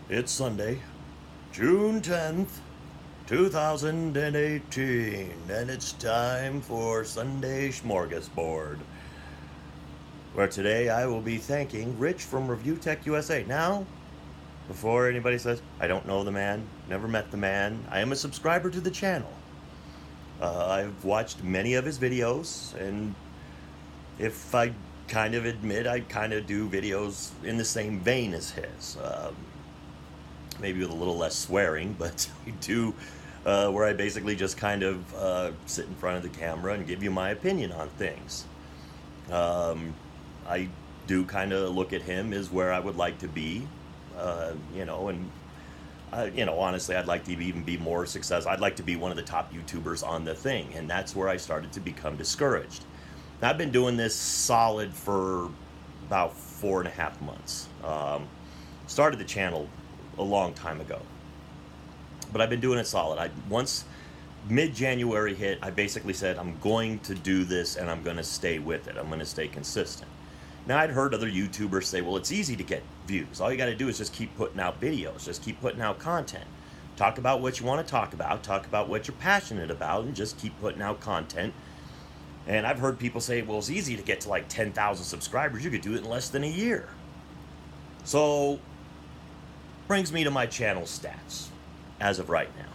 It's Sunday, June 10th, 2018, and it's time for Sunday Smorgasbord, where today I will be thanking Rich from Review Tech USA. Now, before anybody says, I don't know the man, never met the man, I am a subscriber to the channel. I've watched many of his videos, and if I kind of admit, I kind of do videos in the same vein as his. Maybe with a little less swearing, but I do, where I basically just kind of sit in front of the camera and give you my opinion on things. I do kind of look at him as where I would like to be, honestly, I'd like to even be more successful. I'd like to be one of the top YouTubers on the thing, and that's where I started to become discouraged. Now, I've been doing this solid for about 4.5 months. Started the channel a long time ago, but I've been doing it solid. Once mid-January hit, I basically said I'm going to do this and I'm going to stay with it. I'm going to stay consistent. Now, I'd heard other YouTubers say, well, it's easy to get views. All you got to do is just keep putting out videos, just keep putting out content. Talk about what you want to talk about what you're passionate about, and just keep putting out content. And I've heard people say, well, it's easy to get to like 10,000 subscribers. You could do it in less than a year. So, brings me to my channel stats as of right now.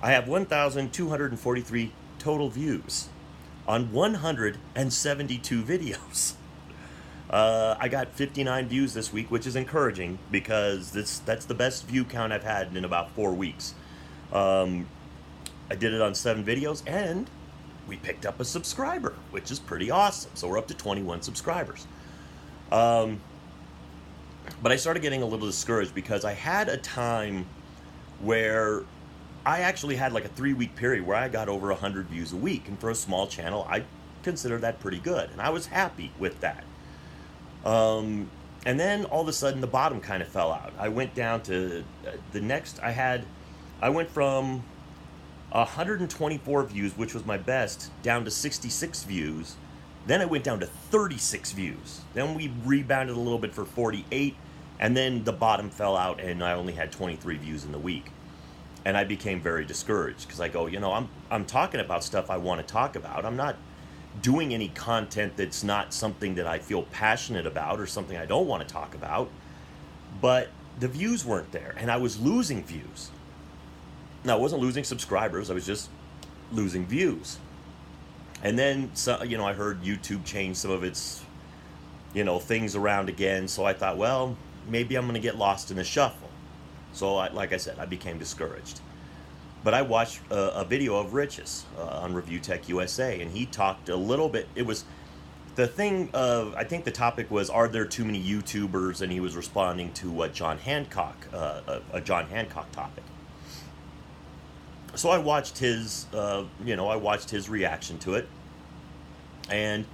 I have 1,243 total views on 172 videos. I got 59 views this week, which is encouraging because that's the best view count I've had in about 4 weeks. I did it on 7 videos, and we picked up a subscriber, which is pretty awesome. So we're up to 21 subscribers. But I started getting a little discouraged because I had a time where I actually had like a 3-week period where I got over 100 views a week. And for a small channel, I consider that pretty good. And I was happy with that. And then all of a sudden, the bottom kind of fell out. I went down to I went from 124 views, which was my best, down to 66 views. Then I went down to 36 views. Then we rebounded a little bit for 48, and then the bottom fell out, and I only had 23 views in the week. And I became very discouraged because I go, I'm talking about stuff I want to talk about. I'm not doing any content that's not something that I feel passionate about or something I don't want to talk about. But the views weren't there, and I was losing views. Now, I wasn't losing subscribers. I was just losing views. And then, I heard YouTube change some of its, things around again. So I thought, well, maybe I'm going to get lost in the shuffle. So, like I said, I became discouraged. But I watched a video of Rich's on Review Tech USA, and he talked a little bit. It was the thing of, I think the topic was, are there too many YouTubers? And he was responding to a John Hancock topic. So I watched his, reaction to it, and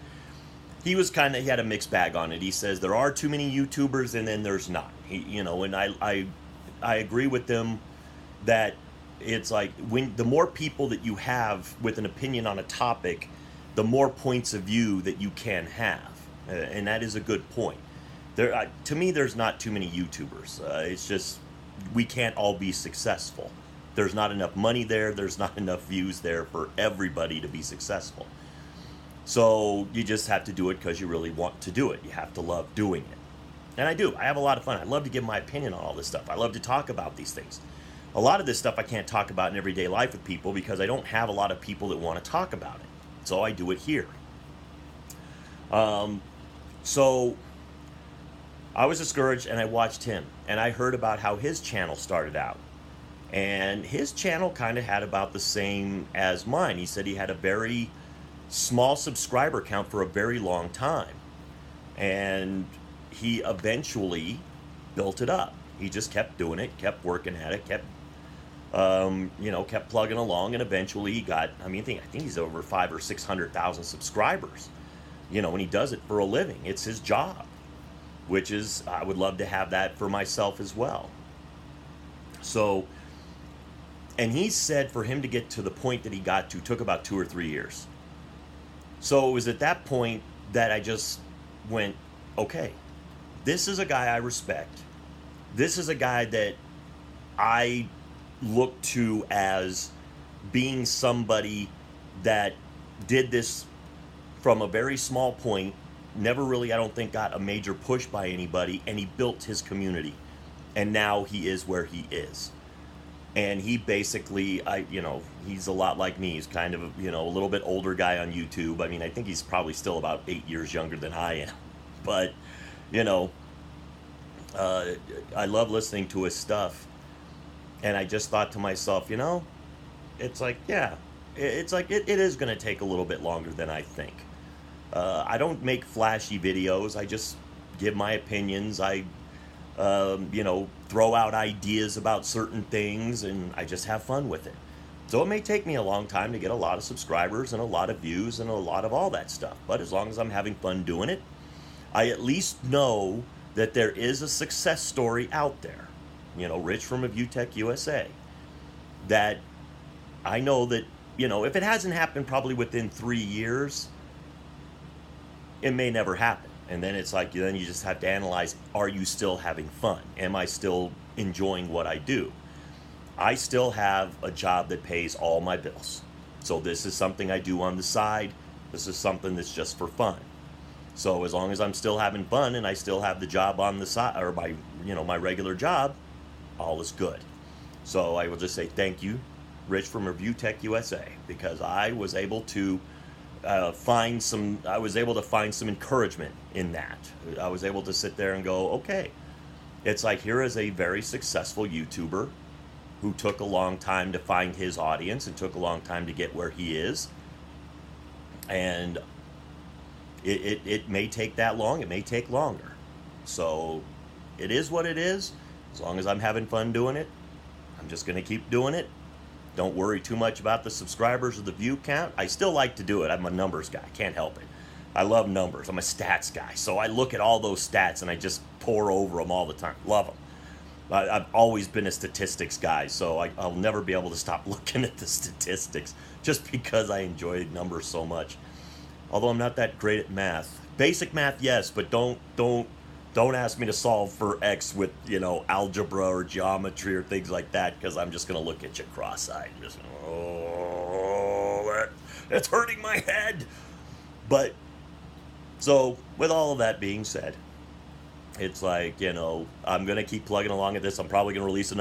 he had a mixed bag on it. He says there are too many YouTubers, and then there's not. And I agree with them that it's like the more people that you have with an opinion on a topic, the more points of view that you can have, and that is a good point. To me, there's not too many YouTubers. It's just we can't all be successful. There's not enough money there. There's not enough views there for everybody to be successful. So you just have to do it because you really want to do it. You have to love doing it. And I do. I have a lot of fun. I love to give my opinion on all this stuff. I love to talk about these things. A lot of this stuff I can't talk about in everyday life with people because I don't have a lot of people that want to talk about it. So I do it here. So I was discouraged, and I watched him. And I heard about how his channel started out. And his channel kind of had about the same as mine. He said he had a very small subscriber count for a very long time. And he eventually built it up. He just kept doing it, kept working at it, kept plugging along, and eventually he got, I think he's over 500,000 or 600,000 subscribers. And he does it for a living. It's his job, which is, I would love to have that for myself as well. So, and he said for him to get to the point that he got to took about 2 or 3 years. So it was at that point that I just went, okay, this is a guy I respect. This is a guy that I look to as being somebody that did this from a very small point, never really, I don't think, got a major push by anybody, and he built his community. And now he is where he is. And he basically, he's a lot like me. He's kind of, a little bit older guy on YouTube. I mean, I think he's probably still about 8 years younger than I am. But, I love listening to his stuff. And I just thought to myself, it's like, yeah, it's like it is going to take a little bit longer than I think. I don't make flashy videos. I just give my opinions. I throw out ideas about certain things, and I just have fun with it. So it may take me a long time to get a lot of subscribers and a lot of views and a lot of all that stuff. But as long as I'm having fun doing it, I at least know that there is a success story out there. Rich from ReviewTech USA. That I know that, if it hasn't happened probably within 3 years, it may never happen. And then it's like, then you just have to analyze, are you still having fun? Am I still enjoying what I do? I still have a job that pays all my bills. So this is something I do on the side. This is something that's just for fun. So as long as I'm still having fun and I still have the job on the side, or my regular job, all is good. So I will just say thank you, Rich from ReviewTech USA, because I was able to find some encouragement in that. I was able to sit there and go, okay, it's like, here is a very successful YouTuber who took a long time to find his audience and took a long time to get where he is. And it may take that long, it may take longer. So it is what it is. As long as I'm having fun doing it, I'm just going to keep doing it. Don't worry too much about the subscribers or the view count. I still like to do it. I'm a numbers guy. Can't help it. I love numbers. I'm a stats guy. So I look at all those stats and I just pore over them all the time. Love them. I've always been a statistics guy, so I'll never be able to stop looking at the statistics just because I enjoy numbers so much. Although I'm not that great at math. Basic math, yes, but don't ask me to solve for X with, algebra or geometry or things like that, because I'm just going to look at you cross-eyed and just, that's hurting my head. But, so, with all of that being said, it's like, I'm going to keep plugging along at this. I'm probably going to release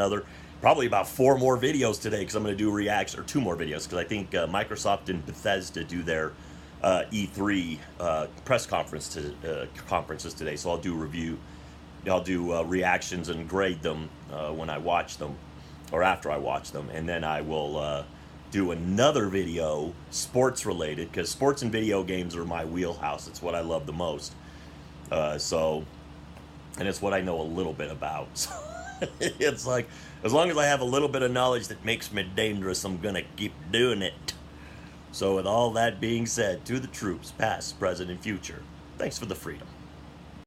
probably about 4 more videos today, because I'm going to do reacts, or 2 more videos, because I think Microsoft and Bethesda do their E3 press conferences today, so I'll do reactions and grade them when I watch them, or after I watch them, and then I will do another video, sports related, because sports and video games are my wheelhouse. It's what I love the most. And it's what I know a little bit about. So it's like, as long as I have a little bit of knowledge that makes me dangerous, I'm gonna keep doing it. So with all that being said, to the troops, past, present, and future, thanks for the freedom.